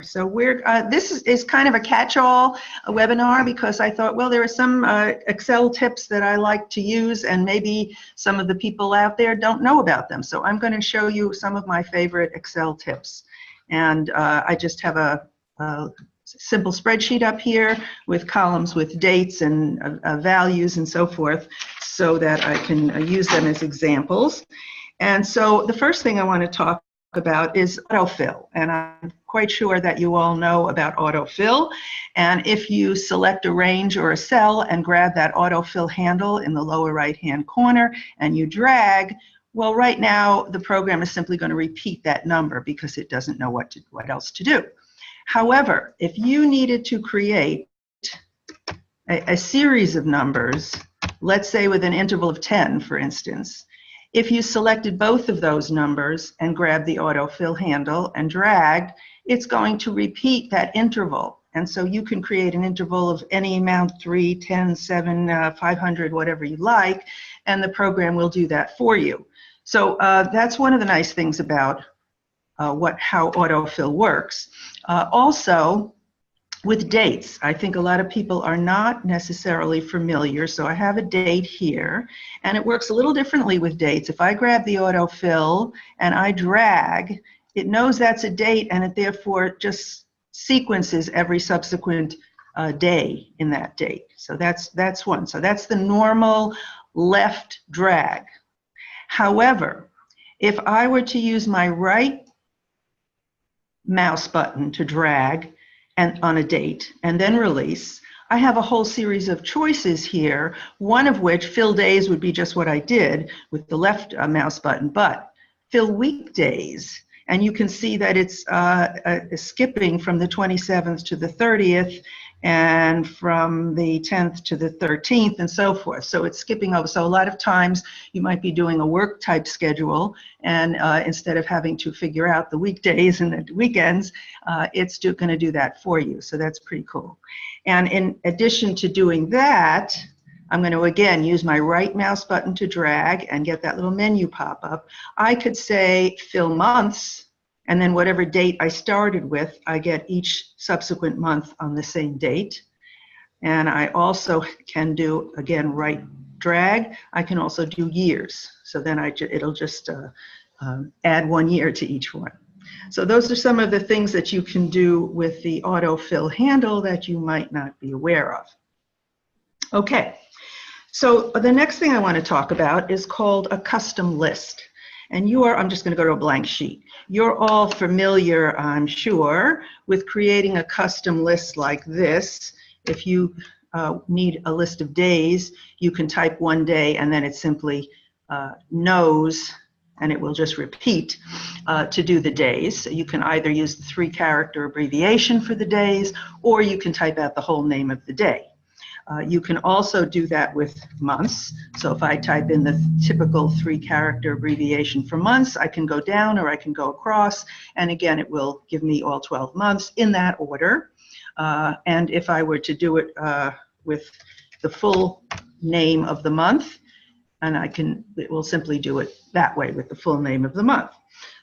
So this is kind of a catch-all webinar because I thought, well, there are some Excel tips that I like to use and maybe some of the people out there don't know about them. So I'm going to show you some of my favorite Excel tips. And I just have a simple spreadsheet up here with columns with dates and values and so forth so that I can use them as examples. And so the first thing I want to talk about is autofill, and I'm quite sure that you all know about autofill. And if you select a range or a cell and grab that autofill handle in the lower right hand corner and you drag, well, right now the program is simply going to repeat that number because it doesn't know what else to do. However, if you needed to create a series of numbers, let's say with an interval of 10, for instance, if you selected both of those numbers and grabbed the autofill handle and dragged, it's going to repeat that interval. And so you can create an interval of any amount, 3, 10, 7, 500, whatever you like, and the program will do that for you. So that's one of the nice things about how autofill works. Also, with dates, I think a lot of people are not necessarily familiar, so I have a date here, and it works a little differently with dates. If I grab the autofill and I drag, it knows that's a date, and it therefore just sequences every subsequent day in that date. So that's one. So that's the normal left drag. However, if I were to use my right mouse button to drag and on a date and then release, I have a whole series of choices here, one of which, fill days, would be just what I did with the left mouse button, but fill weekdays, and you can see that it's skipping from the 27th to the 30th and from the 10th to the 13th and so forth. So it's skipping over. So a lot of times you might be doing a work type schedule, and instead of having to figure out the weekdays and the weekends, it's going to do that for you. So that's pretty cool. And in addition to doing that, I'm going to again use my right mouse button to drag and get that little menu pop up. I could say fill months, and then whatever date I started with, I get each subsequent month on the same date. And I also can do, again, right drag. I can also do years. So then it'll just add 1 year to each one. So those are some of the things that you can do with the autofill handle that you might not be aware of. Okay, so the next thing I want to talk about is called a custom list. And I'm just going to go to a blank sheet. You're all familiar, I'm sure, with creating a custom list like this. If you need a list of days, you can type one day and then it simply knows, and it will just repeat to do the days. So you can either use the 3-character abbreviation for the days, or you can type out the whole name of the day. You can also do that with months. So if I type in the typical 3-character abbreviation for months, I can go down or I can go across, and again it will give me all 12 months in that order. And if I were to do it with the full name of the month, and it will simply do it that way with the full name of the month.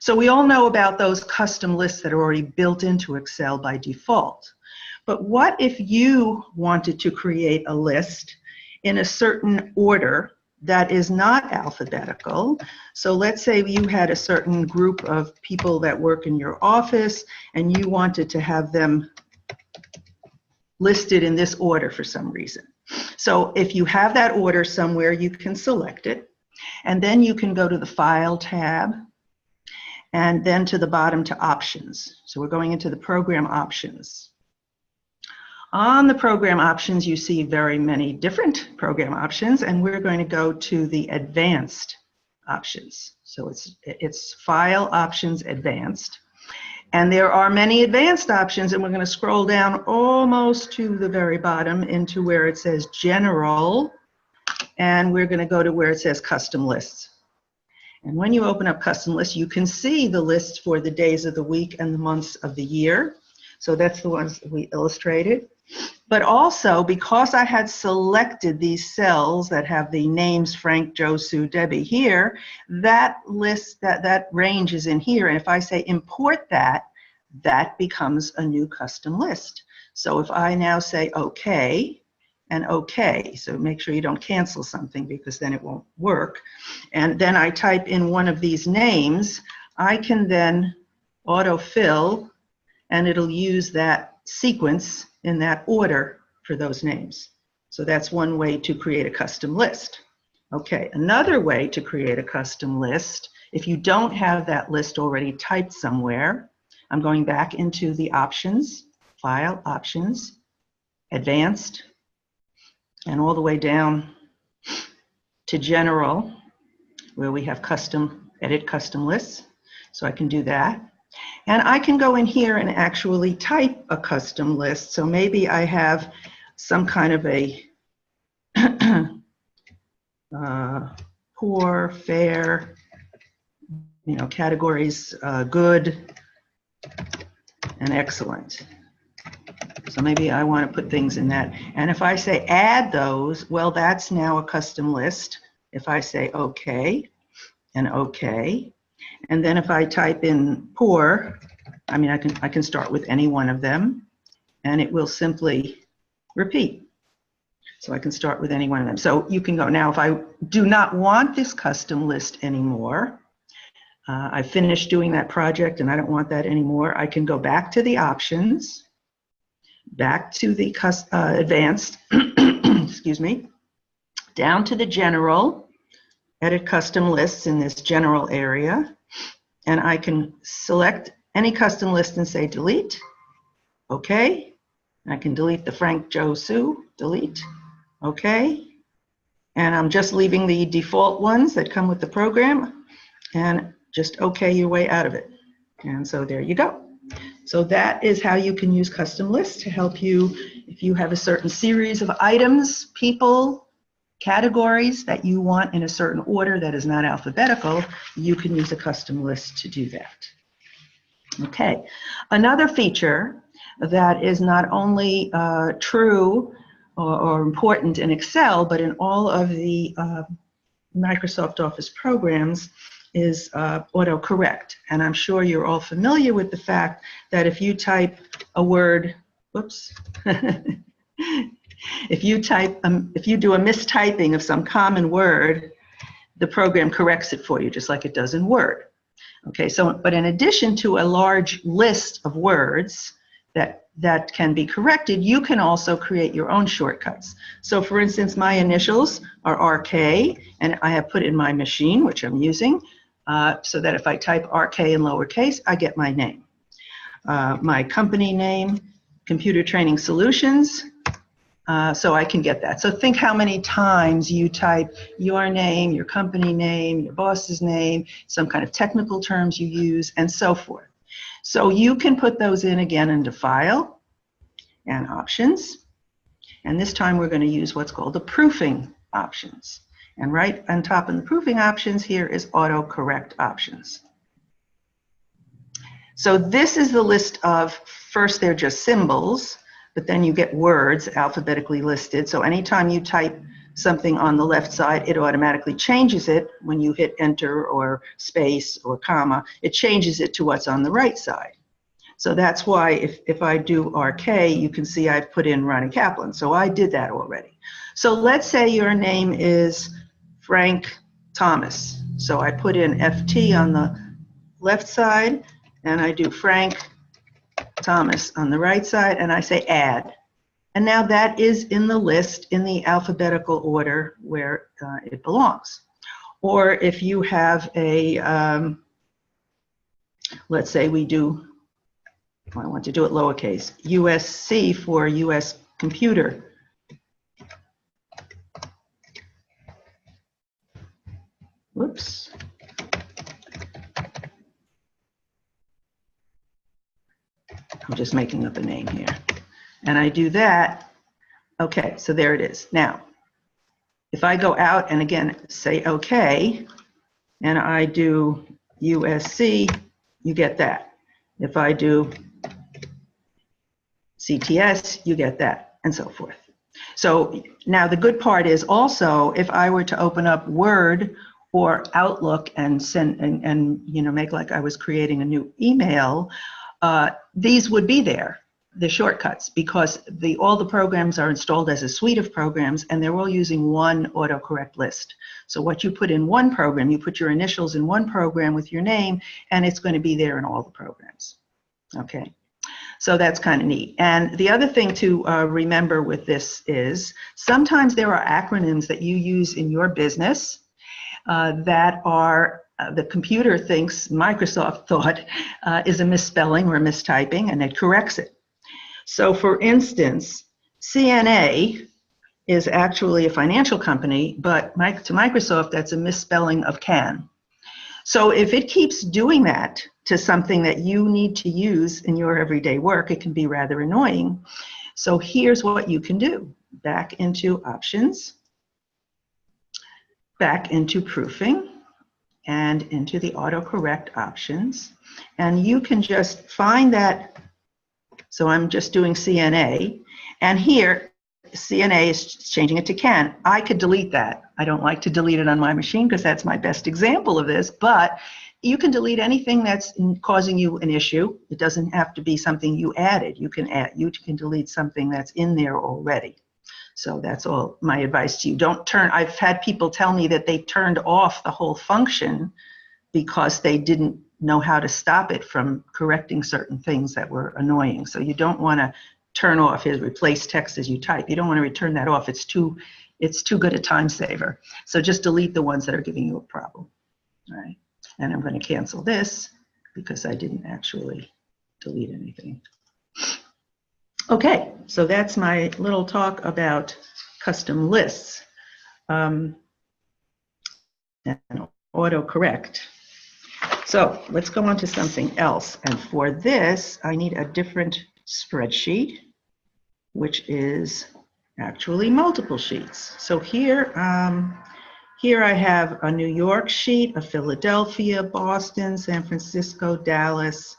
So we all know about those custom lists that are already built into Excel by default. But what if you wanted to create a list in a certain order that is not alphabetical? So let's say you had a certain group of people that work in your office and you wanted to have them listed in this order for some reason. So if you have that order somewhere, you can select it, and then you can go to the File tab and then to the bottom to Options. So we're going into the Program Options. On the program options, you see very many different program options, and we're going to go to the advanced options. So it's File Options Advanced. And there are many advanced options, and we're going to scroll down almost to the very bottom into where it says General, and we're going to go to where it says Custom Lists. And when you open up Custom Lists, you can see the lists for the days of the week and the months of the year. So that's the ones that we illustrated. But also, because I had selected these cells that have the names Frank, Joe, Sue, Debbie here, that list, that range is in here. And if I say import that, that becomes a new custom list. So if I now say OK and OK, so make sure you don't cancel something because then it won't work, and then I type in one of these names, I can then autofill, and it'll use that sequence in that order for those names. So that's one way to create a custom list. Okay, another way to create a custom list, if you don't have that list already typed somewhere, I'm going back into the options, File, Options, Advanced, and all the way down to General, where we have Custom, Edit Custom Lists. So I can do that. And I can go in here and actually type a custom list. So maybe I have some kind of a poor, fair, categories, good and excellent. So maybe I want to put things in that. And if I say add those, well, that's now a custom list. If I say OK and OK, and then if I type in poor, I can start with any one of them, and it will simply repeat. So I can start with any one of them. So you can go. Now, if I do not want this custom list anymore, I finished doing that project and I don't want that anymore, I can go back to the options, back to the advanced, excuse me, down to the general, edit custom lists in this general area, and I can select any custom list and say delete. Okay. I can delete the Frank, Joe, Sue, delete. Okay. And I'm just leaving the default ones that come with the program, and just OK your way out of it. And so there you go. So that is how you can use custom lists to help you if you have a certain series of items, people, categories that you want in a certain order that is not alphabetical, you can use a custom list to do that. Okay, another feature that is not only true or important in Excel, but in all of the Microsoft Office programs is Autocorrect. And I'm sure you're all familiar with the fact that if you type a word, whoops, if you do a mistyping of some common word, the program corrects it for you, just like it does in Word. Okay, so, but in addition to a large list of words that can be corrected, you can also create your own shortcuts. So for instance, my initials are RK, and I have put in my machine, which I'm using, so that if I type RK in lowercase, I get my name. My company name, Computer Training Solutions, so I can get that. So think how many times you type your name, your company name, your boss's name, some kind of technical terms you use, and so forth. So you can put those in again into File and Options. And this time we're going to use what's called the proofing options. And right on top of the proofing options here is Autocorrect options. So this is the list of, first they're just symbols, but then you get words alphabetically listed. So anytime you type something on the left side, it automatically changes it when you hit enter or space or comma. It changes it to what's on the right side. So that's why if I do RK, you can see I've put in Ronny Kaplan. So I did that already. So let's say your name is Frank Thomas. So I put in FT on the left side, and I do Frank Thomas on the right side, and I say add. And now that is in the list in the alphabetical order where it belongs. Or if you have a, let's say we do, I want to do it lowercase, USC for US computer. Whoops. I'm just making up a name here. And I do that. Okay, so there it is. Now, if I go out and again say OK, and I do USC, you get that. If I do CTS, you get that, and so forth. So now the good part is also if I were to open up Word or Outlook and send and make like I was creating a new email, these would be there, the shortcuts, because all the programs are installed as a suite of programs, and they're all using one autocorrect list. So what you put in one program, you put your initials in one program with your name, and it's going to be there in all the programs. Okay, so that's kind of neat. And the other thing to remember with this is sometimes there are acronyms that you use in your business that are the computer thinks, Microsoft thought, is a misspelling or a mistyping, and it corrects it. So for instance, CNA is actually a financial company, but to Microsoft, that's a misspelling of can. So if it keeps doing that to something that you need to use in your everyday work, it can be rather annoying. So here's what you can do. Back into options, back into proofing, and into the autocorrect options. And you can just find that. So I'm just doing CNA, and here CNA is changing it to can. I could delete that. I don't like to delete it on my machine because that's my best example of this, but you can delete anything that's causing you an issue. It doesn't have to be something you added. You can delete something that's in there already. So that's all my advice to you. Don't turn, I've had people tell me that they turned off the whole function because they didn't know how to stop it from correcting certain things that were annoying. So you don't want to turn off his replace text as you type. You don't want to return that off. It's too good a time saver. So just delete the ones that are giving you a problem. All right. And I'm going to cancel this because I didn't actually delete anything. Okay, so that's my little talk about custom lists and autocorrect. So let's go on to something else. And for this, I need a different spreadsheet, which is actually multiple sheets. So here I have a New York sheet, a Philadelphia, Boston, San Francisco, Dallas,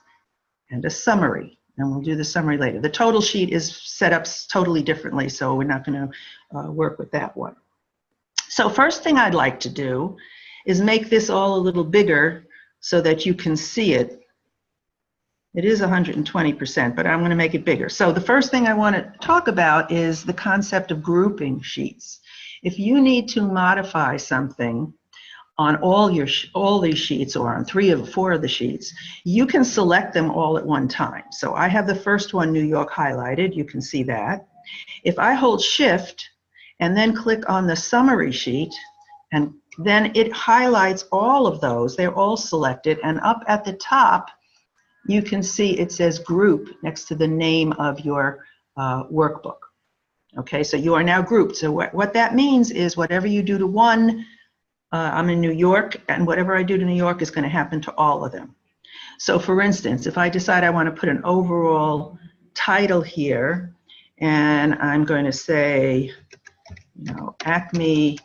and a summary. And we'll do the summary later. The total sheet is set up totally differently, so we're not going to work with that one. So first thing I'd like to do is make this all a little bigger so that you can see it. It is 120%, but I'm going to make it bigger. So the first thing I want to talk about is the concept of grouping sheets. If you need to modify something on all these sheets, or on 3 or 4 of the sheets, you can select them all at one time. So I have the first one, New York, highlighted. You can see that. If I hold Shift and then click on the summary sheet, and then it highlights all of those, they're all selected, and up at the top, you can see it says group next to the name of your workbook. Okay, so you are now grouped. So what that means is whatever you do to one, I'm in New York, and whatever I do to New York is going to happen to all of them. So for instance, if I decide I want to put an overall title here, and I'm going to say, you know, Acme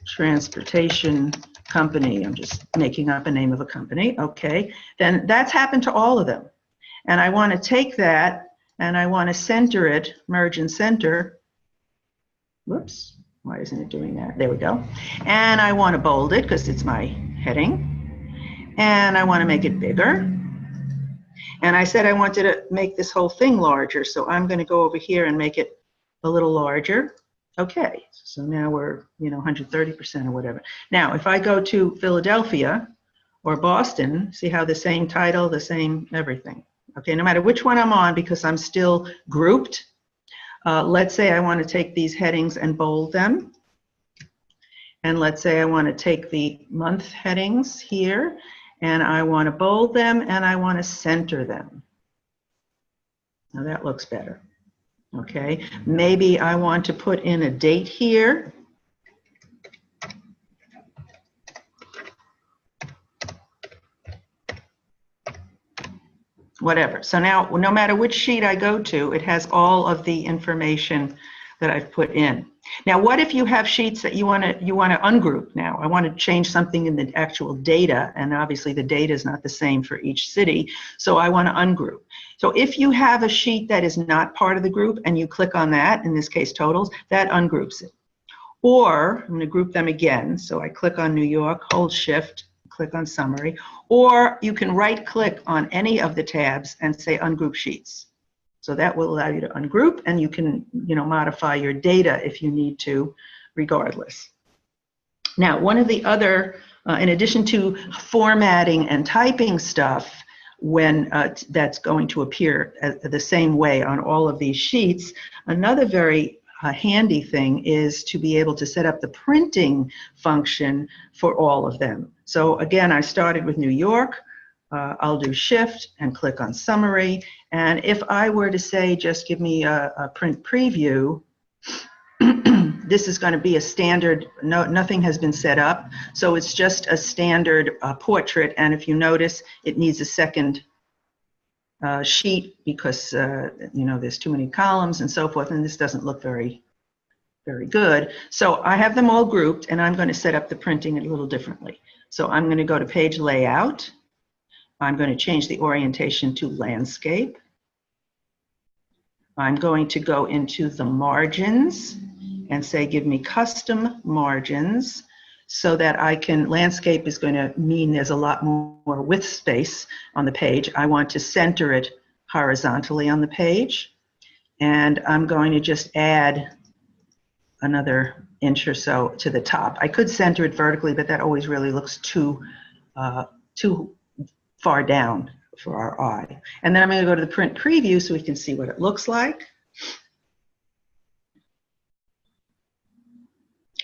Transportation Company, I'm just making up a name of a company, okay, then that's happened to all of them. And I want to take that and I want to center it, merge and center. Whoops. Why isn't it doing that? There we go. And I want to bold it because it's my heading. And I want to make it bigger. And I said I wanted to make this whole thing larger, so I'm going to go over here and make it a little larger. Okay, so now we're, you know, 130% or whatever. Now, if I go to Philadelphia or Boston, see how the same title, the same everything. Okay, no matter which one I'm on, because I'm still grouped. Let's say I want to take these headings and bold them. And let's say I want to take the month headings here, and I want to bold them, and I want to center them. Now that looks better. Okay, maybe I want to put in a date here. Whatever. So now, no matter which sheet I go to, it has all of the information that I've put in. Now, what if you have sheets that you want to ungroup now? I want to change something in the actual data, and obviously the data is not the same for each city, so I want to ungroup. So if you have a sheet that is not part of the group and you click on that, in this case totals, that ungroups it. Or I'm going to group them again. So I click on New York, hold Shift, click on Summary, or you can right-click on any of the tabs and say Ungroup Sheets. So that will allow you to ungroup, and you can, modify your data if you need to, regardless. Now, one of the other, in addition to formatting and typing stuff, when that's going to appear the same way on all of these sheets, another very handy thing is to be able to set up the printing function for all of them. So again, I started with New York. I'll do Shift and click on Summary. And if I were to say, just give me a print preview, this is going to be a standard, nothing has been set up. So it's just a standard portrait. And if you notice, it needs a second sheet because, there's too many columns and so forth. And this doesn't look very, very good. So I have them all grouped, and I'm going to set up the printing a little differently. So I'm going to go to Page Layout. I'm going to change the orientation to Landscape. I'm going to go into the margins and say, give me custom margins, so that I can, landscape is going to mean there's a lot more width space on the page. I want to center it horizontally on the page. And I'm going to just add another inch or so to the top. I could center it vertically, but that always really looks too far down for our eye. And then I'm going to go to the print preview so we can see what it looks like.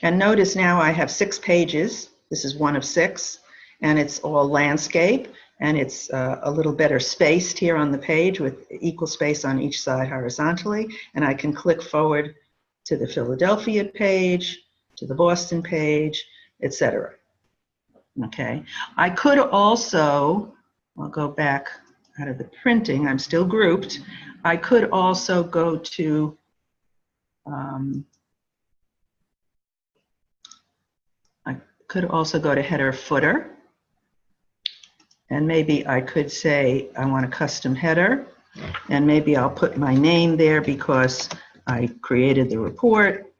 And notice now I have 6 pages. This is one of 6, and it's all landscape, and it's a little better spaced here on the page with equal space on each side horizontally. And I can click forward to the Philadelphia page, to the Boston page, etc. Okay. I could also, I'll go back out of the printing, I'm still grouped. I could also go to header footer, and maybe I could say I want a custom header, and maybe I'll put my name there because I created the report.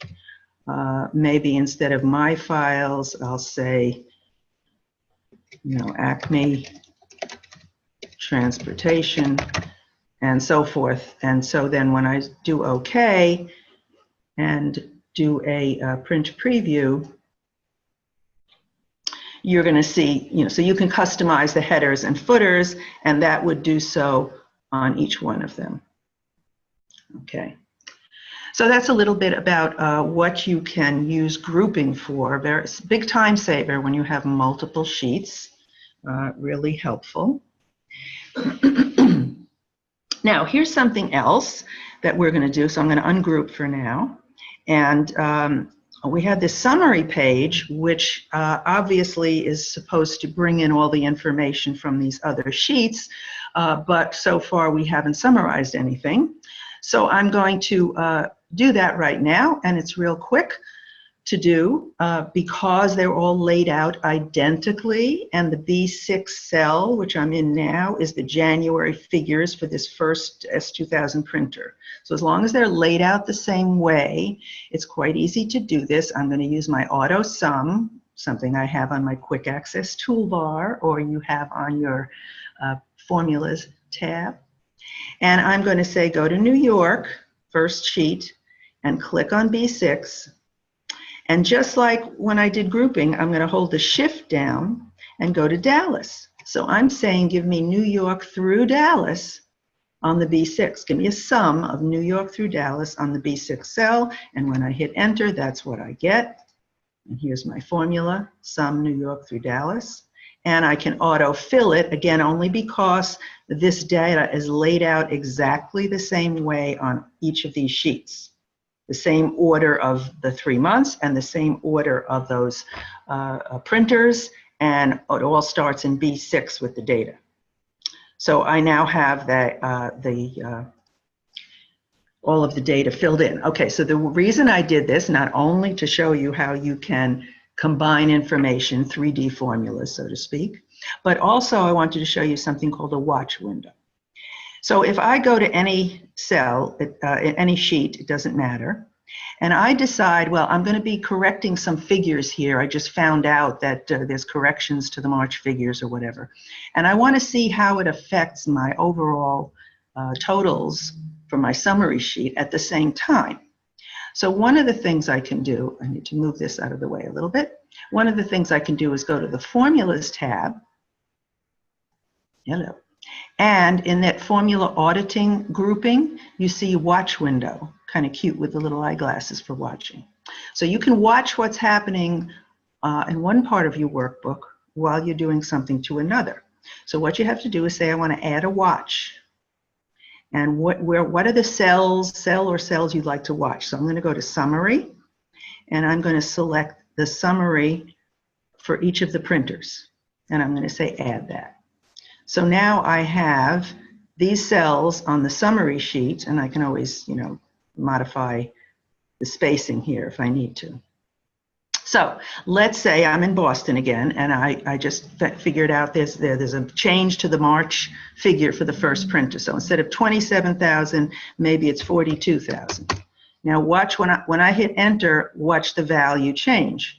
Maybe instead of my files, I'll say, Acme Transportation, and so forth. And so then when I do OK and do a print preview, you're going to see, so you can customize the headers and footers, and that would do so on each one of them. Okay. So that's a little bit about what you can use grouping for. It's a big time saver when you have multiple sheets. Really helpful. Now, here's something else that we're going to do. So I'm going to ungroup for now. And we have this summary page, which obviously is supposed to bring in all the information from these other sheets, but so far we haven't summarized anything. So I'm going to do that right now, and it's real quick to do because they're all laid out identically, and the B6 cell, which I'm in now, is the January figures for this first S2000 printer. So as long as they're laid out the same way, it's quite easy to do this. I'm going to use my auto sum, something I have on my quick access toolbar, or you have on your formulas tab. And I'm going to say go to New York, first sheet, and click on B6. And just like when I did grouping, I'm going to hold the shift down and go to Dallas. So I'm saying give me New York through Dallas on the B6. Give me a sum of New York through Dallas on the B6 cell. And when I hit enter, that's what I get. And here's my formula, sum New York through Dallas. And I can auto-fill it, again, only because this data is laid out exactly the same way on each of these sheets. The same order of the 3 months and the same order of those printers, and it all starts in B6 with the data. So I now have all of the data filled in. Okay, so the reason I did this, not only to show you how you can combine information, 3D formulas, so to speak, but also I wanted to show you something called a watch window. So if I go to any cell, any sheet, it doesn't matter, And I decide, well, I'm going to be correcting some figures here. I just found out that there's corrections to the March figures or whatever. And I want to see how it affects my overall totals for my summary sheet at the same time. So one of the things I can do, I need to move this out of the way a little bit. One of the things I can do is go to the Formulas tab. Hello. And in that formula auditing grouping, you see watch window, kind of cute with the little eyeglasses for watching. So you can watch what's happening in one part of your workbook while you're doing something to another. So what you have to do is say, I want to add a watch. And what are the cells you'd like to watch? So I'm going to go to Summary, and I'm going to select the summary for each of the printers. And I'm going to say Add that. So now I have these cells on the summary sheet, and I can always, modify the spacing here if I need to. So let's say I'm in Boston again, and I just figured out there's a change to the March figure for the first printer. So instead of 27,000, maybe it's 42,000. Now watch when I hit enter, watch the value change.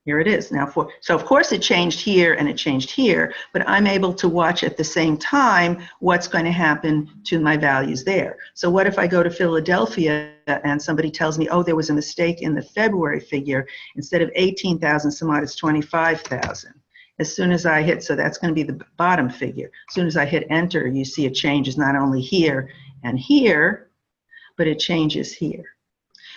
Here it is. Now so of course it changed here and it changed here, but I'm able to watch at the same time what's going to happen to my values there. So what if I go to Philadelphia and somebody tells me, oh, there was a mistake in the February figure. Instead of 18,000 some odd, it's 25,000. As soon as I hit, so that's going to be the bottom figure. As soon as I hit enter, you see it changes not only here and here, but it changes here.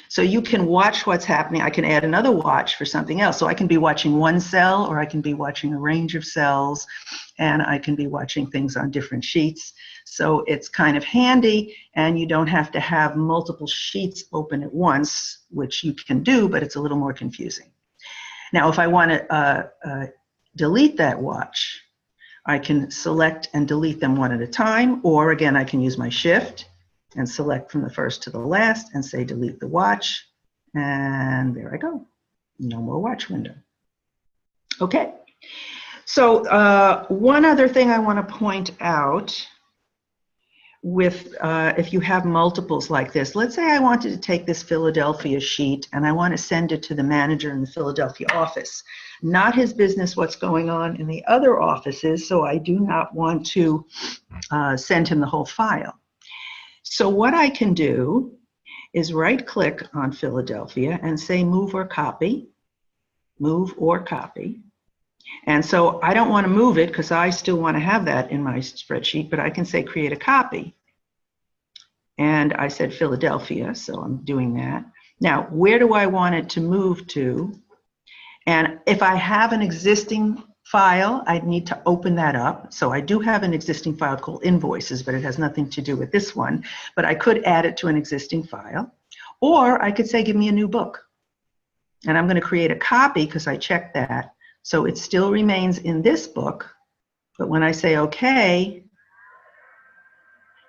So you can watch what's happening. I can add another watch for something else. So I can be watching one cell, or I can be watching a range of cells, and I can be watching things on different sheets. So it's kind of handy, and you don't have to have multiple sheets open at once, which you can do, but it's a little more confusing. Now, if I want to delete that watch, I can select and delete them one at a time, or again, I can use my shift and select from the first to the last and say delete the watch, and there I go. No more watch window. Okay, so one other thing I want to point out with if you have multiples like this, let's say I wanted to take this Philadelphia sheet and I want to send it to the manager in the Philadelphia office. Not his business what's going on in the other offices, so I do not want to send him the whole file. So what I can do is right-click on Philadelphia and say move or copy, move or copy. And so I don't want to move it because I still want to have that in my spreadsheet, but I can say create a copy. And I said Philadelphia, so I'm doing that. Now, where do I want it to move to? And if I have an existing file, I need to open that up. So I do have an existing file called invoices, but it has nothing to do with this one. But I could add it to an existing file. Or I could say, give me a new book. And I'm going to create a copy because I checked that. So it still remains in this book. But when I say OK,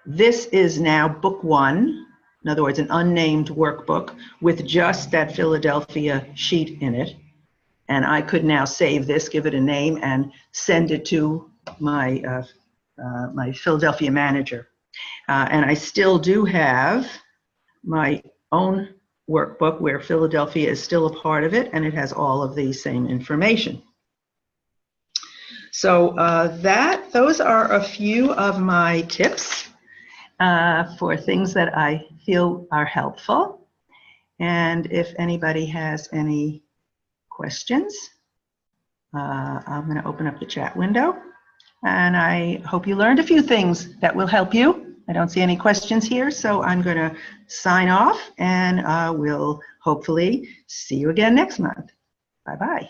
this is now book one. In other words, an unnamed workbook with just that Philadelphia sheet in it. And I could now save this, give it a name, and send it to my, my Philadelphia manager. And I still do have my own workbook where Philadelphia is still a part of it, and it has all of the same information. So those are a few of my tips for things that I feel are helpful. And if anybody has any questions, I'm going to open up the chat window, and I hope you learned a few things that will help you. I don't see any questions here, so I'm going to sign off, and we'll hopefully see you again next month. Bye-bye.